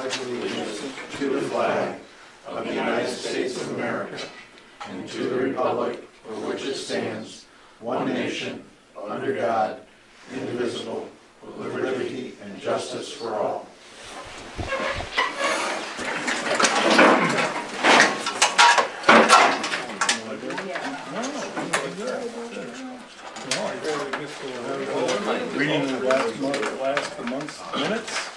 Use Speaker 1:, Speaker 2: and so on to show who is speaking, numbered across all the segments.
Speaker 1: pledge allegiance to the flag of the United States of America and to the republic for which it stands, one nation, under God, indivisible, with liberty and justice for all.
Speaker 2: Reading the last month's minutes.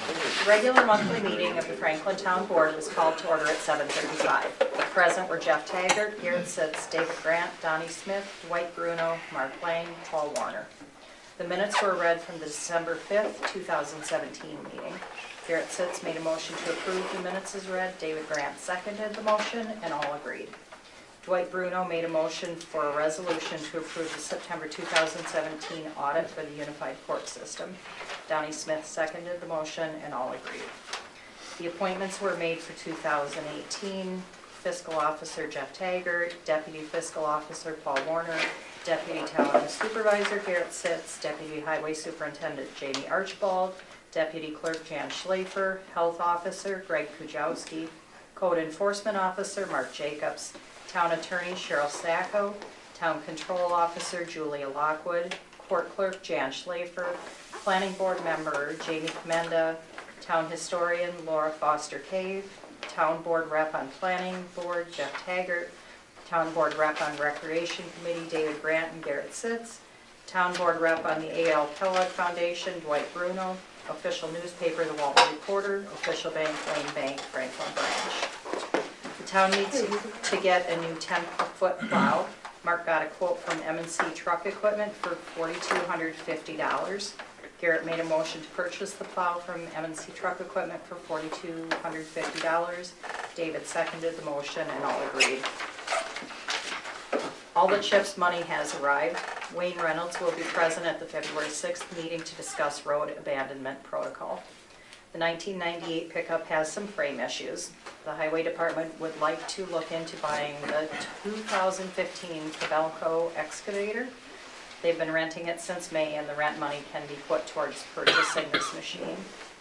Speaker 3: The regular monthly meeting of the Franklin Town Board was called to order at 7:35. Present were Jeff Taggart, Garrett Sitz, David Grant, Donnie Smith, Dwight Bruno, Mark Lang, Paul Warner. The minutes were read from the December 5th, 2017 meeting. Garrett Sitz made a motion to approve the minutes as read. David Grant seconded the motion, and all agreed. Dwight Bruno made a motion for a resolution to approve the September 2017 audit for the Unified Court System. Donnie Smith seconded the motion, and all agreed. The appointments were made for 2018. Fiscal Officer Jeff Taggart, Deputy Fiscal Officer Paul Warner, Deputy Town Supervisor Garrett Sitz, Deputy Highway Superintendent Jamie Archibald, Deputy Clerk Jan Schlafer, Health Officer Greg Kujawski, Code Enforcement Officer Mark Jacobs, Town Attorney Cheryl Sacco, Town Control Officer Julia Lockwood, Court Clerk Jan Schlafer, Planning Board Member Jamie Commenda, Town Historian Laura Foster Cave, Town Board Rep on Planning Board Jeff Taggart, Town Board Rep on Recreation Committee David Grant and Garrett Sitz, Town Board Rep on the A.L. Kellogg Foundation Dwight Bruno, Official Newspaper The Walton Reporter, Official Bank Lane Bank Franklin Branch. The town needs to get a new 10-foot plow. Mark got a quote from M&C Truck Equipment for $4,250. Garrett made a motion to purchase the plow from M&C Truck Equipment for $4,250. David seconded the motion, and all agreed. All the CHIPS money has arrived. Wayne Reynolds will be present at the February 6th meeting to discuss road abandonment protocol. The 1998 pickup has some frame issues. The Highway Department would like to look into buying the 2015 Cabelco excavator. They've been renting it since May, and the rent money can be put towards purchasing this machine.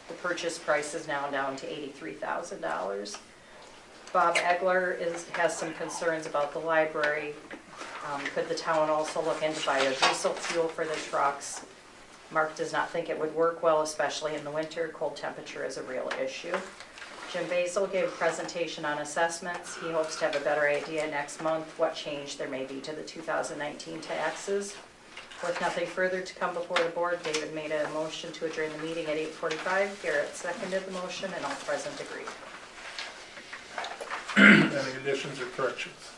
Speaker 3: The purchase price is now down to $83,000. Bob Egler has some concerns about the library. Could the town also look into biodiesel fuel for the trucks? Mark does not think it would work well, especially in the winter. Cold temperature is a real issue. Jim Basil gave a presentation on assessments. He hopes to have a better idea next month what change there may be to the 2019 taxes. With nothing further to come before the board, David made a motion to adjourn the meeting at 8:45. Garrett seconded the motion, and all present agreed.
Speaker 2: Any additions or corrections?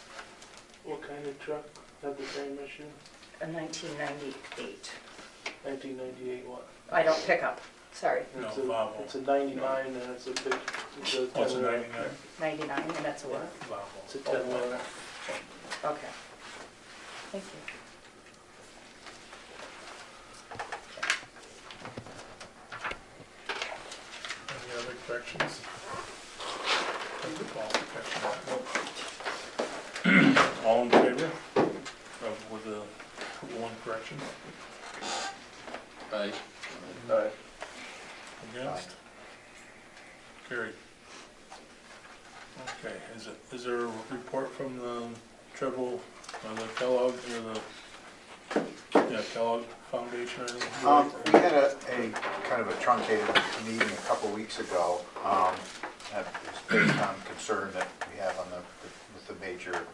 Speaker 4: What kind of truck had the same issue?
Speaker 3: A 1998.
Speaker 4: 1998 what?
Speaker 3: I don't pick up. Sorry.
Speaker 2: No,
Speaker 4: It's a,
Speaker 2: Volvo.
Speaker 4: it's a 99 and it's a big, it's a
Speaker 2: What's a
Speaker 4: 10
Speaker 2: 99?
Speaker 3: 99, and that's a what?
Speaker 4: It's a
Speaker 2: Volvo.
Speaker 4: 10 wheeler.
Speaker 3: Okay. Thank you.
Speaker 2: Any other corrections? Thank you, Paul, for catching that. All in favor with the one correction?
Speaker 1: Aye.
Speaker 4: Alright.
Speaker 2: Against? Carried. Okay, is there a report from the Treble, the Kellogg, or the Kellogg Foundation or anything?
Speaker 5: We had a kind of a truncated meeting a couple weeks ago. That was based on concern that we have on with the major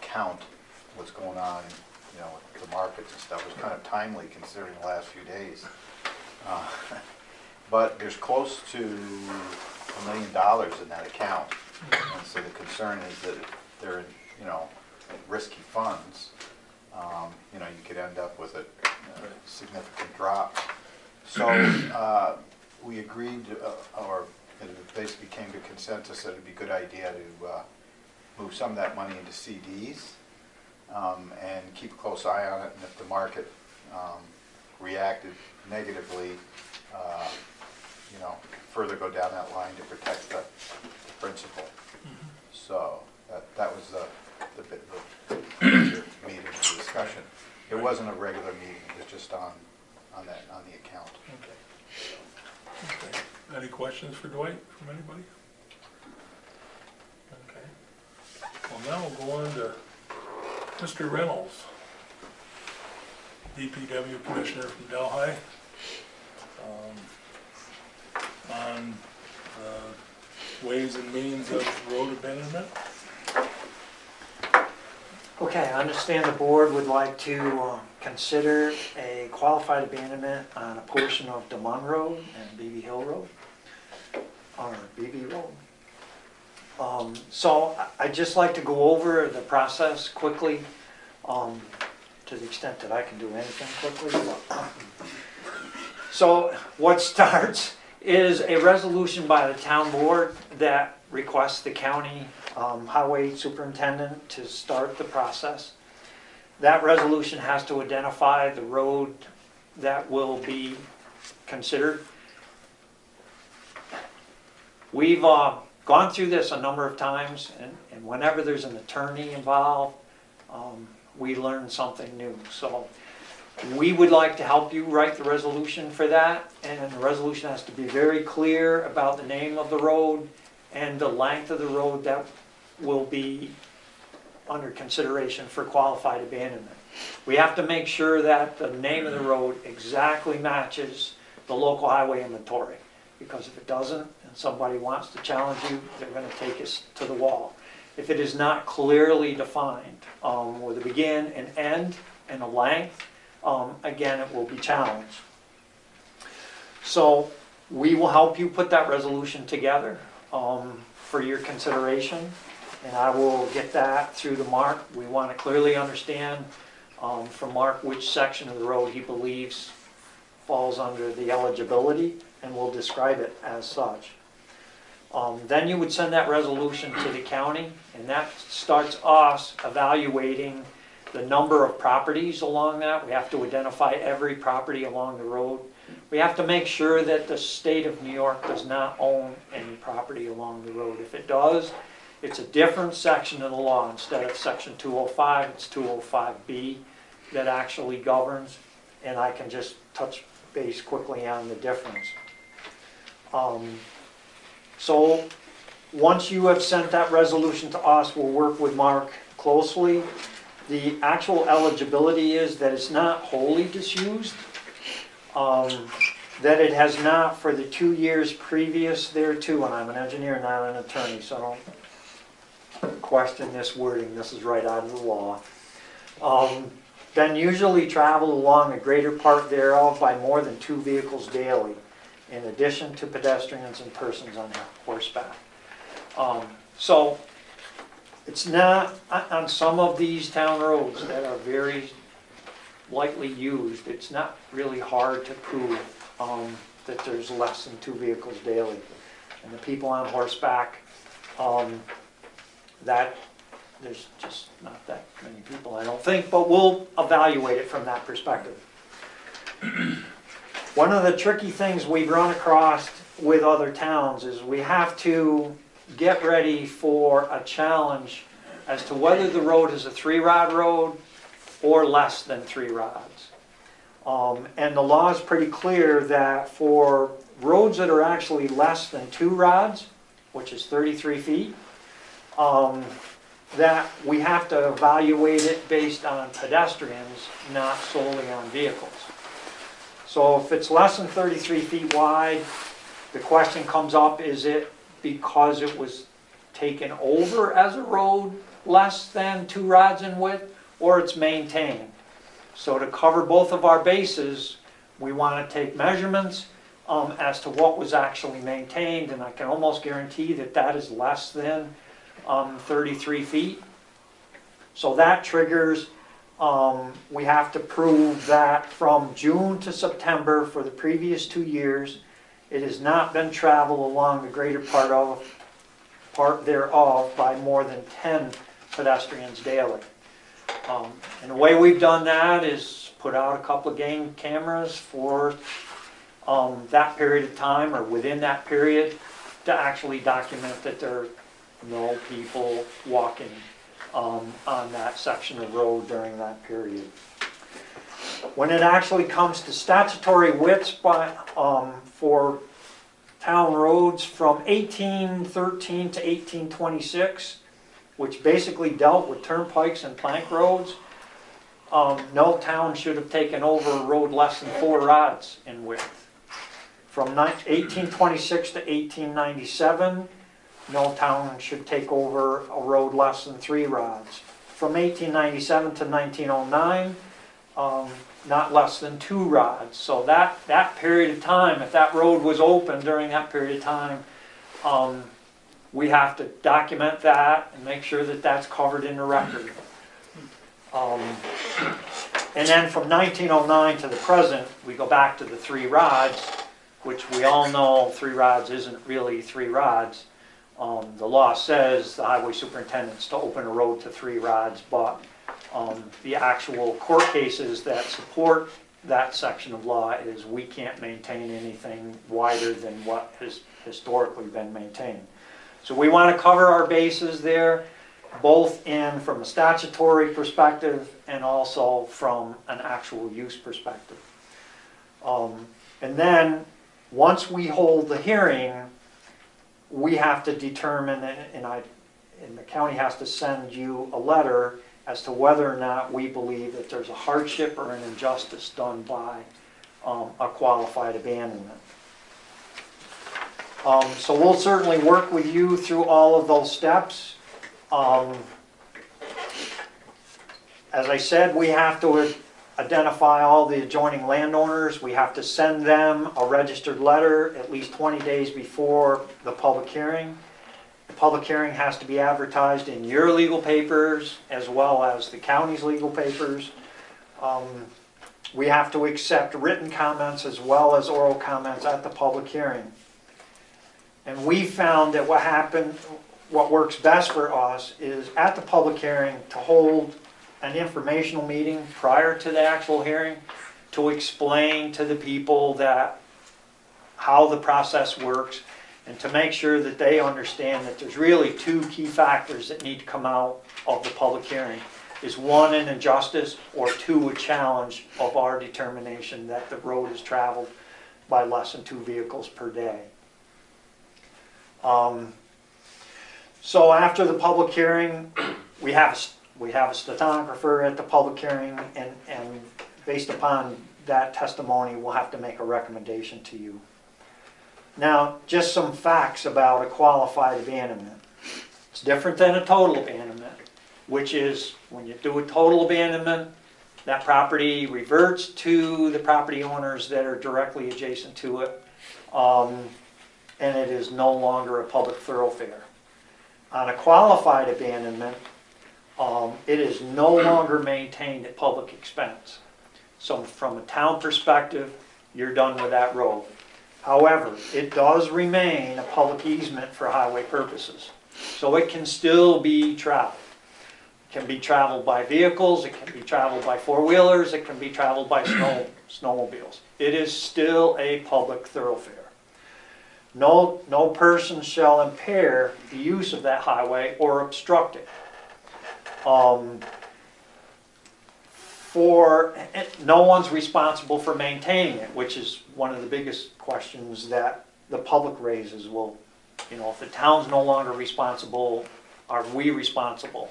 Speaker 5: count, what's going on, you know, with the markets and stuff. It was kind of timely considering the last few days. But there's close to $1 million in that account, and so the concern is that if they're in, you know, risky funds, you know, you could end up with a significant drop. So we agreed, or it basically came to consensus that it'd be a good idea to move some of that money into CDs and keep a close eye on it, and if the market reacted negatively, you know, further go down that line to protect the principal. So that was the major meeting discussion. It wasn't a regular meeting; it was just on the account.
Speaker 2: Okay. Any questions for Dwight from anybody? Okay. Well, now we'll go on to Mr. Reynolds, DPW Commissioner from Delhi, on ways and means of road abandonment.
Speaker 6: Okay, I understand the board would like to consider a qualified abandonment on a portion of Demond Road and BB Hill Road, or BB Road. So I'd just like to go over the process quickly, to the extent that I can do anything quickly. So what starts is a resolution by the town board that requests the county highway superintendent to start the process. That resolution has to identify the road that will be considered. We've gone through this a number of times, and whenever there's an attorney involved, we learn something new. So we would like to help you write the resolution for that, and the resolution has to be very clear about the name of the road and the length of the road that will be under consideration for qualified abandonment. We have to make sure that the name of the road exactly matches the local highway inventory, because if it doesn't and somebody wants to challenge you, they're going to take us to the wall. If it is not clearly defined with a begin and end and a length, again, it will be challenged. So we will help you put that resolution together for your consideration, and I will get that through to Mark. We want to clearly understand from Mark which section of the road he believes falls under the eligibility, and we'll describe it as such. Then you would send that resolution to the county, and that starts us evaluating the number of properties along that. We have to identify every property along the road. We have to make sure that the state of New York does not own any property along the road. If it does, it's a different section of the law. Instead of section 205, it's 205B that actually governs, and I can just touch base quickly on the difference. So once you have sent that resolution to us, we'll work with Mark closely. The actual eligibility is that it's not wholly disused, that it has not for the 2 years previous thereto, and I'm an engineer, not an attorney, so don't question this wording, this is right out of the law. Then usually travel along a greater part thereof by more than 2 vehicles daily, in addition to pedestrians and persons on horseback. So it's not, on some of these town roads that are very lightly used, it's not really hard to prove that there's less than 2 vehicles daily. And the people on horseback, that there's just not that many people, I don't think, but we'll evaluate it from that perspective. One of the tricky things we've run across with other towns is we have to get ready for a challenge as to whether the road is a 3-rod road or less than 3 rods. And the law is pretty clear that for roads that are actually less than 2 rods, which is 33 feet, that we have to evaluate it based on pedestrians, not solely on vehicles. So if it's less than 33 feet wide, the question comes up, is it because it was taken over as a road less than 2 rods in width, or it's maintained? So to cover both of our bases, we want to take measurements as to what was actually maintained, and I can almost guarantee that that is less than 33 feet. So that triggers, we have to prove that from June to September for the previous 2 years, it has not been traveled along the greater part thereof by more than 10 pedestrians daily. And the way we've done that is put out a couple of game cameras for that period of time, or within that period, to actually document that there are no people walking on that section of road during that period. When it actually comes to statutory widths for town roads from 1813 to 1826, which basically dealt with turnpikes and plank roads. No town should have taken over a road less than 4 rods in width. From 1826 to 1897, no town should take over a road less than 3 rods. From 1897 to 1909, not less than 2 rods. So that period of time, if that road was open during that period of time, we have to document that and make sure that that's covered in the record. And then from 1909 to the present, we go back to the 3 rods, which we all know 3 rods isn't really 3 rods. The law says the highway superintendent's to open a road to 3 rods, but the actual court cases that support that section of law is we can't maintain anything wider than what has historically been maintained. So we want to cover our bases there, both from a statutory perspective and also from an actual use perspective. And then once we hold the hearing, we have to determine, and the county has to send you a letter as to whether or not we believe that there's a hardship or an injustice done by a qualified abandonment. So we'll certainly work with you through all of those steps. As I said, we have to identify all the adjoining landowners. We have to send them a registered letter at least 20 days before the public hearing. The public hearing has to be advertised in your legal papers as well as the county's legal papers. We have to accept written comments as well as oral comments at the public hearing. And we found that what works best for us is at the public hearing to hold an informational meeting prior to the actual hearing to explain to the people how the process works and to make sure that they understand that there's really 2 key factors that need to come out of the public hearing. Is 1, an injustice, or 2, a challenge of our determination that the road is traveled by less than 2 vehicles per day. So after the public hearing, we have a stenographer at the public hearing, and based upon that testimony, we'll have to make a recommendation to you. Now, just some facts about a qualified abandonment. It's different than a total abandonment, which is when you do a total abandonment, that property reverts to the property owners that are directly adjacent to it, and it is no longer a public thoroughfare. On a qualified abandonment, it is no longer maintained at public expense. So from a town perspective, you're done with that road. However, it does remain a public easement for highway purposes. So it can still be traveled. It can be traveled by vehicles, it can be traveled by 4-wheelers, it can be traveled by snowmobiles. It is still a public thoroughfare. No person shall impair the use of that highway or obstruct it. No one's responsible for maintaining it, which is one of the biggest questions that the public raises. Well, if the town's no longer responsible, are we responsible?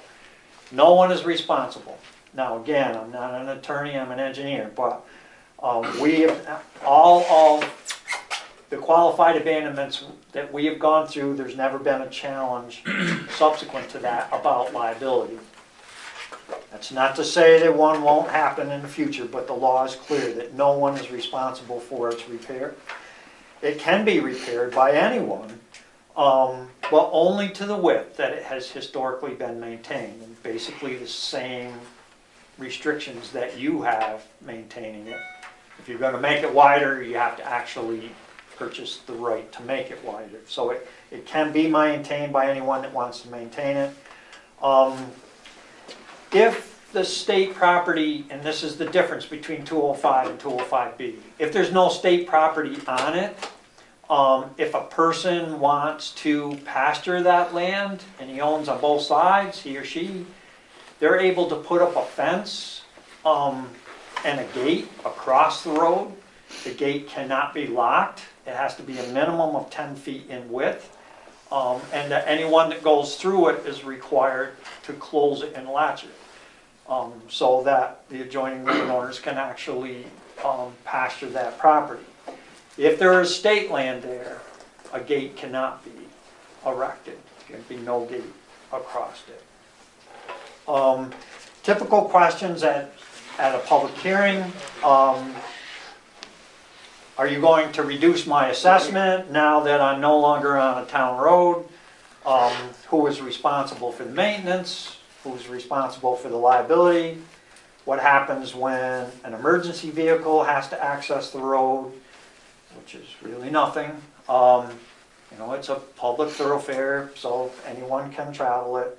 Speaker 6: No one is responsible. Now again, I'm not an attorney, I'm an engineer, but we have all the qualified abandonments that we have gone through, there's never been a challenge subsequent to that about liability. That's not to say that one won't happen in the future, but the law is clear that no one is responsible for its repair. It can be repaired by anyone, but only to the width that it has historically been maintained. And basically the same restrictions that you have maintaining it. If you're going to make it wider, you have to actually purchase the right to make it wider. So it can be maintained by anyone that wants to maintain it. If the state property, and this is the difference between 205 and 205B, if there's no state property on it, if a person wants to pasture that land and he owns on both sides, he or she, they're able to put up a fence and a gate across the road. The gate cannot be locked It has to be a minimum of 10 feet in width. And that anyone that goes through it is required to close it and latch it. So that the adjoining landowners can actually pasture that property. If there is state land there, a gate cannot be erected. There can be no gate across it. Typical questions at a public hearing. Are you going to reduce my assessment now that I'm no longer on a town road? Who is responsible for the maintenance? Who's responsible for the liability? What happens when an emergency vehicle has to access the road, which is really nothing. You know, it's a public thoroughfare, so anyone can travel it.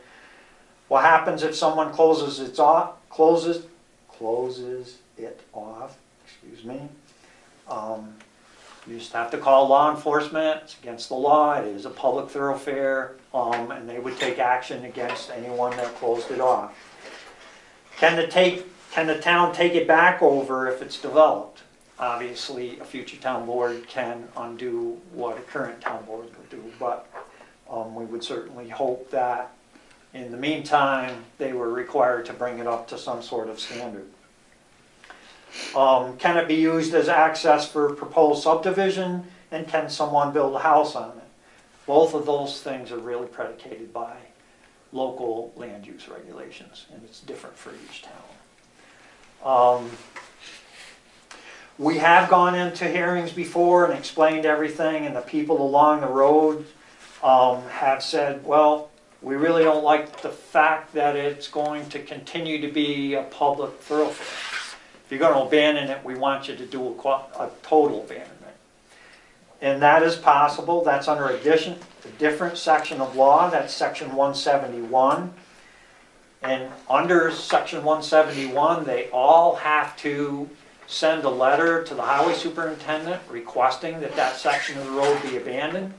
Speaker 6: What happens if someone closes it off? Excuse me. You just have to call law enforcement. It's against the law. It is a public thoroughfare, and they would take action against anyone that closed it off. Can the town take it back over if it's developed? Obviously, a future town board can undo what a current town board would do, but we would certainly hope that in the meantime, they were required to bring it up to some sort of standard. Can it be used as access for proposed subdivision, and can someone build a house on it? Both of those things are really predicated by local land use regulations, and it's different for each town. We have gone into hearings before and explained everything, and the people along the road have said, well, we really don't like the fact that it's going to continue to be a public thoroughfare. If you're going to abandon it, we want you to do a total abandonment. And that is possible. That's under a different section of law. That's section 171. And under section 171, they all have to send a letter to the highway superintendent requesting that that section of the road be abandoned.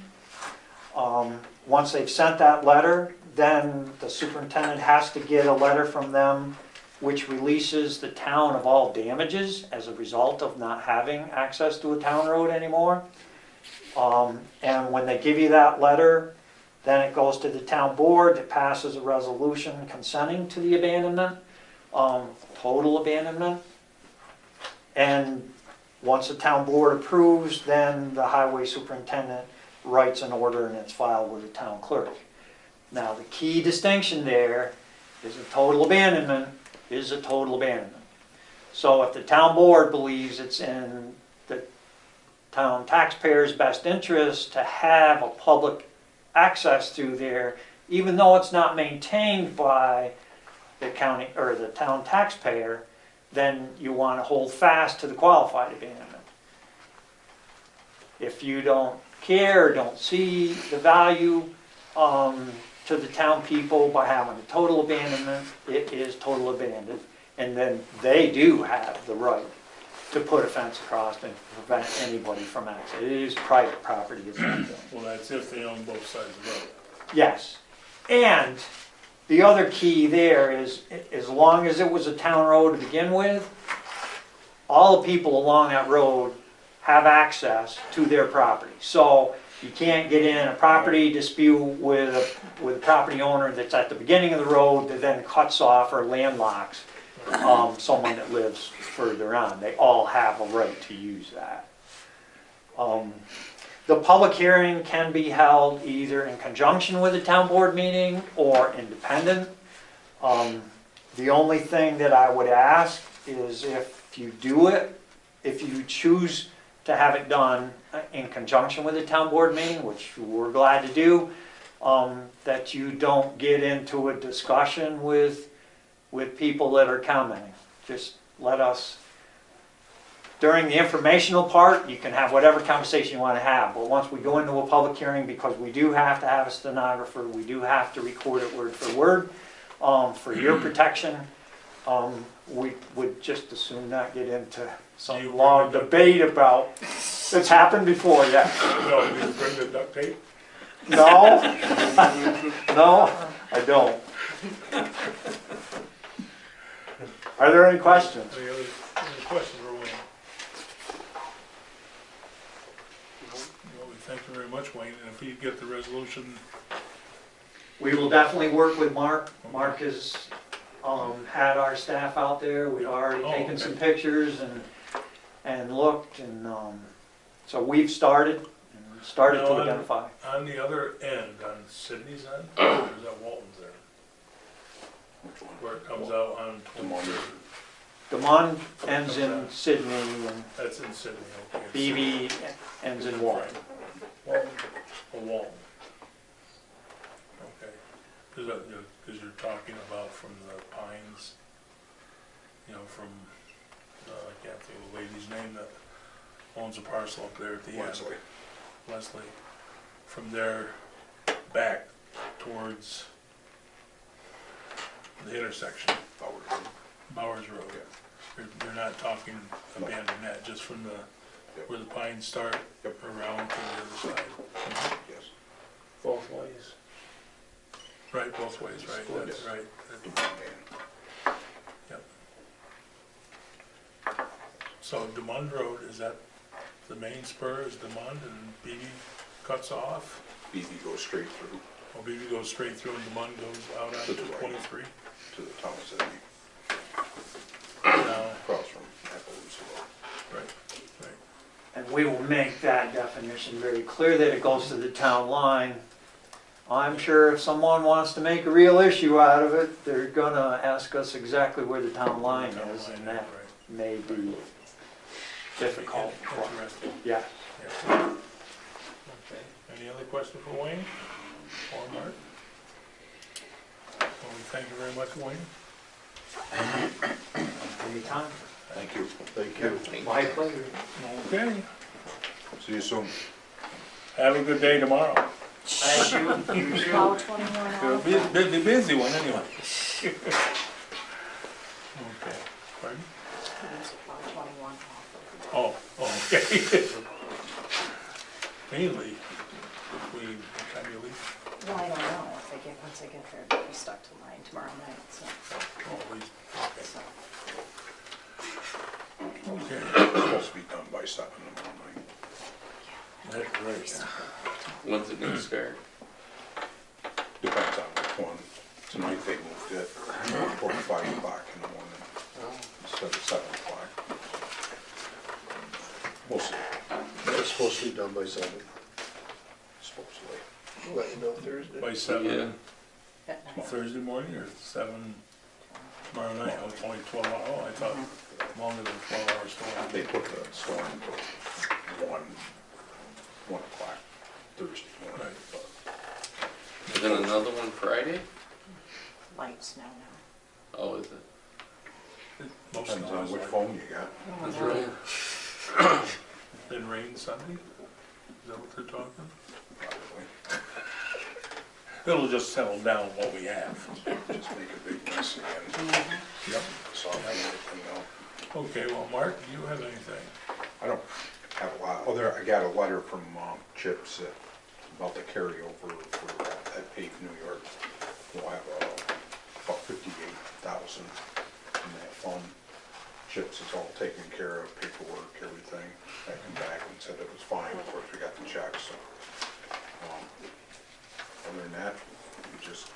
Speaker 6: Once they've sent that letter, then the superintendent has to get a letter from them which releases the town of all damages as a result of not having access to a town road anymore. And when they give you that letter, then it goes to the town board. It passes a resolution consenting to the abandonment, total abandonment. And once the town board approves, then the highway superintendent writes an order and it's filed with the town clerk. Now the key distinction there is a total abandonment is a total abandonment. So if the town board believes it's in the town taxpayers' best interest to have a public access through there, even though it's not maintained by the county or the town taxpayer, then you want to hold fast to the qualified abandonment. If you don't care, don't see the value to the town people by having a total abandonment, it is total abandoned, and then they do have the right to put a fence across and prevent anybody from access. It is private property at that point.
Speaker 2: Well, that's if they own both sides of the road.
Speaker 6: Yes, and the other key there is, as long as it was a town road to begin with, all the people along that road have access to their property. So you can't get in a property dispute with a property owner that's at the beginning of the road that then cuts off or landlocks someone that lives further on. They all have a right to use that. The public hearing can be held either in conjunction with a town board meeting or independent. The only thing that I would ask is if you do it, if you choose to have it done in conjunction with a town board meeting, which we're glad to do, that you don't get into a discussion with people that are commenting. Just let us, during the informational part, you can have whatever conversation you want to have, but once we go into a public hearing, because we do have to have a stenographer, we do have to record it word for word, for your protection, we would just as soon not get into some long debate about, it's happened before, yeah.
Speaker 2: No, you bring the duct tape?
Speaker 6: No, no, I don't. Are there any questions?
Speaker 2: Any other questions, Rowan? Well, we thank you very much, Wayne, and if you get the resolution,
Speaker 6: We will definitely work with Mark. Mark has had our staff out there. We've already
Speaker 2: Oh,
Speaker 6: taken
Speaker 2: okay.
Speaker 6: some pictures and looked, and so we've started
Speaker 2: No,
Speaker 6: to identify.
Speaker 2: on the other end, on Sydney's end, or is that Walton's there? Where it comes out on 23.
Speaker 6: Demond ends in Sydney, and
Speaker 2: That's in Sydney, okay. it's
Speaker 6: BB ends in Walton.
Speaker 2: Walton, Walton. Okay, because you're talking about from the Pines, you know, from, I can't think of the lady's name that owns a parcel up there at the end. Leslie. From there back towards the intersection. Bowers Road. You're not talking abandoned that, just from the, where the pines start around to the other side.
Speaker 1: Yes.
Speaker 4: Both ways.
Speaker 2: Right, both ways, right, that's right. Yep. So Demond Road, is that the main spur is Demond and BB cuts off?
Speaker 7: BB goes straight through
Speaker 2: Or BB goes straight through and Demond goes out
Speaker 7: To
Speaker 2: onto
Speaker 7: the right.
Speaker 2: 23?
Speaker 7: to the town of Sydney,
Speaker 2: No,
Speaker 7: across from Appaloosa Road.
Speaker 2: right, right.
Speaker 6: And we will make that definition very clear that it goes to the town line. I'm sure if someone wants to make a real issue out of it, they're gonna ask us exactly where the town line is, and that may be difficult.
Speaker 2: Interesting.
Speaker 6: Yeah.
Speaker 2: Yeah. Okay, any other question for Wayne or Mark? Well, we thank you very much, Wayne.
Speaker 6: Anytime.
Speaker 7: Thank you.
Speaker 1: Thank you.
Speaker 6: My pleasure.
Speaker 2: Okay,
Speaker 7: See you soon.
Speaker 2: have a good day tomorrow.
Speaker 6: Thank you. You too.
Speaker 3: Plow 21
Speaker 2: It'll
Speaker 3: off.
Speaker 2: be a busy one anyway. Okay, pardon?
Speaker 3: Plow 21 off.
Speaker 2: Oh, okay. Mainly, what time do you leave?
Speaker 3: Well, I don't know once I get there, I'll be stuck to mine tomorrow night, so.
Speaker 2: Oh, at least,
Speaker 3: so.
Speaker 2: okay.
Speaker 7: It's supposed to be done by 7 in the morning.
Speaker 2: That's right.
Speaker 8: When's it gonna start?
Speaker 7: Depends on which one. Tonight they moved it toward 5 o'clock in the morning instead of 7 o'clock. We'll see,
Speaker 1: It's supposed to be done by 7.
Speaker 7: supposedly.
Speaker 4: We'll let you know Thursday.
Speaker 2: By 7
Speaker 8: Yeah.
Speaker 3: At night.
Speaker 2: Thursday morning or 7 tomorrow night? Oh, it's only 12 hours. Oh, I thought longer than 12 hours storm.
Speaker 7: They put the storm to 1 o'clock Thursday morning.
Speaker 2: Right.
Speaker 7: but
Speaker 8: And then another one Friday?
Speaker 3: Light snow now.
Speaker 8: Oh, is it?
Speaker 2: Most
Speaker 7: Depends
Speaker 2: of
Speaker 7: on
Speaker 2: it's
Speaker 7: which
Speaker 2: like-
Speaker 7: phone you got.
Speaker 8: That's right.
Speaker 2: Then rain Sunday? Is that what they're talking?
Speaker 7: Probably.
Speaker 2: It'll just settle down what we have.
Speaker 7: Just make a big mess again.
Speaker 2: Yep.
Speaker 7: Soften everything up.
Speaker 2: Okay, well, Mark, do you have anything?
Speaker 7: I don't have a lot. I got a letter from Chips about the carryover for that paved New York. We'll have about 58,000 in that fund. Chips is all taken care of, paperwork, everything. I come back and said it was fine. Of course, we got the check, so. Other than that, we just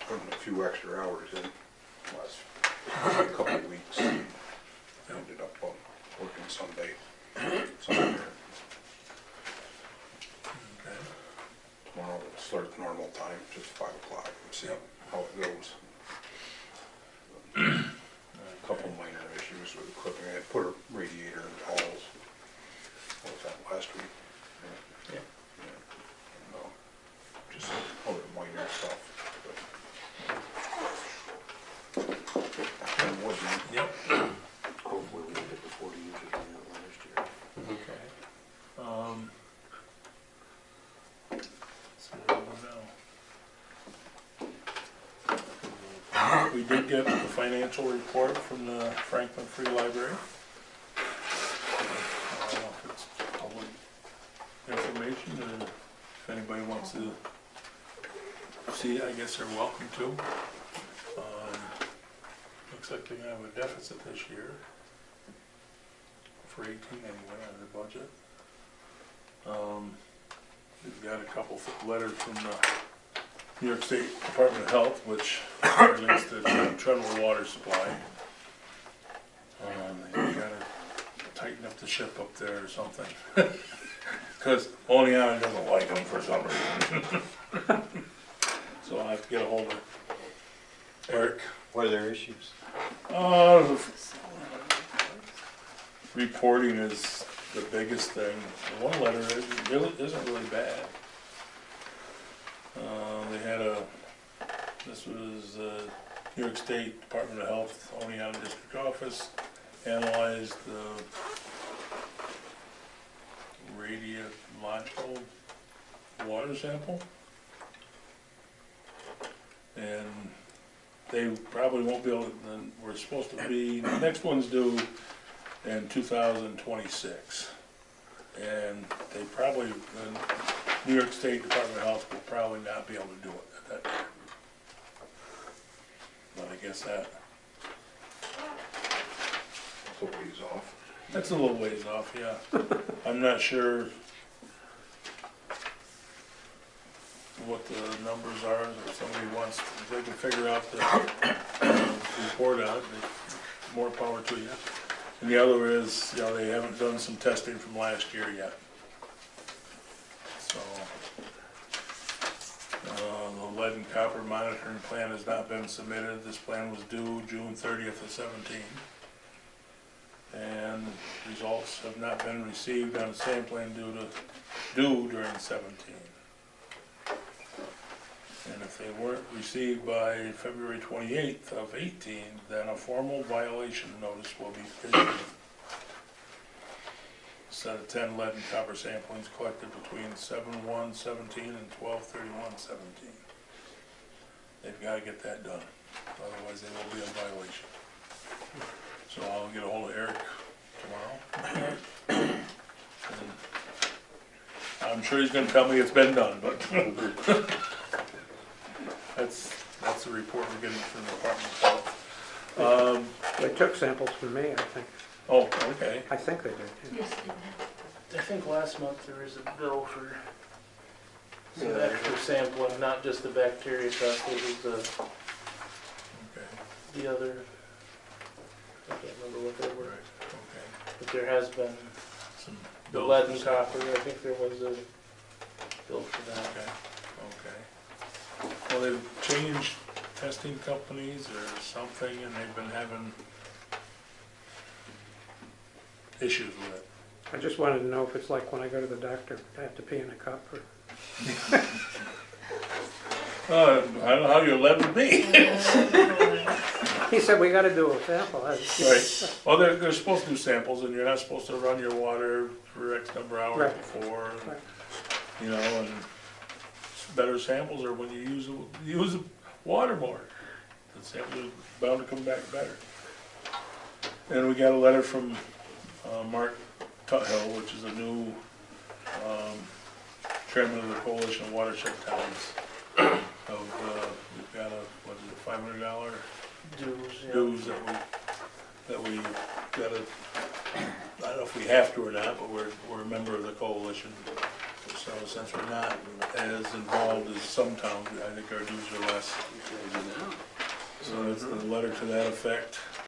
Speaker 7: putting a few extra hours in last couple of weeks. Ended up working Sunday.
Speaker 2: Okay.
Speaker 7: Tomorrow we'll start at normal time, just 5 o'clock, and see
Speaker 2: Yep.
Speaker 7: how it goes. A couple minor issues with equipment. I put a radiator in the halls. What was that, last week?
Speaker 2: Yeah.
Speaker 7: Yeah. No, just other minor stuff. But it wasn't.
Speaker 2: Yep.
Speaker 1: Hopefully we get it before the usually done that last year.
Speaker 2: Okay. So we'll go now. We did get the financial report from the Franklin Free Library. I don't know if it's public information or if anybody wants to see it, I guess they're welcome to. Looks like they're gonna have a deficit this year. For 18 anyway, on their budget. got a couple letters from the New York State Department of Health, which relates to Trumbull water supply. They gotta tighten up the ship up there or something. Because Oneonta doesn't like them for some reason. So I'll have to get a hold of Eric.
Speaker 5: What are their issues?
Speaker 2: Reporting is the biggest thing. The one letter isn't really bad. They had this was New York State Department of Health, Oneonta District Office, analyzed the radiological water sample. And they probably won't be able to, we're supposed to be, the next one's due in 2026. And they probably, the New York State Department of Health will probably not be able to do it at that time. But I guess that's
Speaker 7: a ways off.
Speaker 2: a little ways off, yeah. I'm not sure what the numbers are, or somebody wants, if they can figure out the report on it, more power to you. And the other is, they haven't done some testing from last year yet. So, the lead and copper monitoring plan has not been submitted. This plan was due June 30th of 17. And results have not been received on the sampling due during 17. And if they weren't received by February 28th of 18, then a formal violation notice will be issued. Set of 10 lead and copper samplings collected between 7/1/17 and 12/31/17. They've got to get that done, otherwise they will be in violation. So I'll get a hold of Eric tomorrow. And I'm sure he's going to tell me it's been done, but that's the report we're getting from the Department of Health.
Speaker 4: They took samples from me, I think.
Speaker 2: Oh, okay.
Speaker 4: I think they did. Yeah.
Speaker 9: I think last month there was a bill for some extra sampling, not just the bacteria stuff, it was
Speaker 2: Okay.
Speaker 9: the other, I can't remember what they were,
Speaker 2: Right. Okay.
Speaker 9: but there has been
Speaker 2: Some
Speaker 9: the
Speaker 2: bills
Speaker 9: lead
Speaker 2: for
Speaker 9: and
Speaker 2: some-
Speaker 9: copper, I think there was a bill for that.
Speaker 2: Okay. Okay. Well, they've changed testing companies or something, and they've been having issues with it.
Speaker 4: I just wanted to know if it's like when I go to the doctor, I have to pee in a cup or...
Speaker 2: I don't know how your lead would be.
Speaker 4: He said, we gotta do a sample.
Speaker 2: Right. Well, they're supposed to do samples, and you're not supposed to run your water for X number of hours
Speaker 4: Right.
Speaker 2: before. And,
Speaker 4: Right.
Speaker 2: and better samples are when you use the water more. The samples are bound to come back better. And we got a letter from Mark Tuthill, which is a new chairman of the Coalition of Watershed Towns. We've got $500
Speaker 9: Dues, yeah.
Speaker 2: dues that we gotta, I don't know if we have to or not, but we're a member of the coalition. So since we're not as involved as some towns, I think our dues are less. So it's a letter to that effect.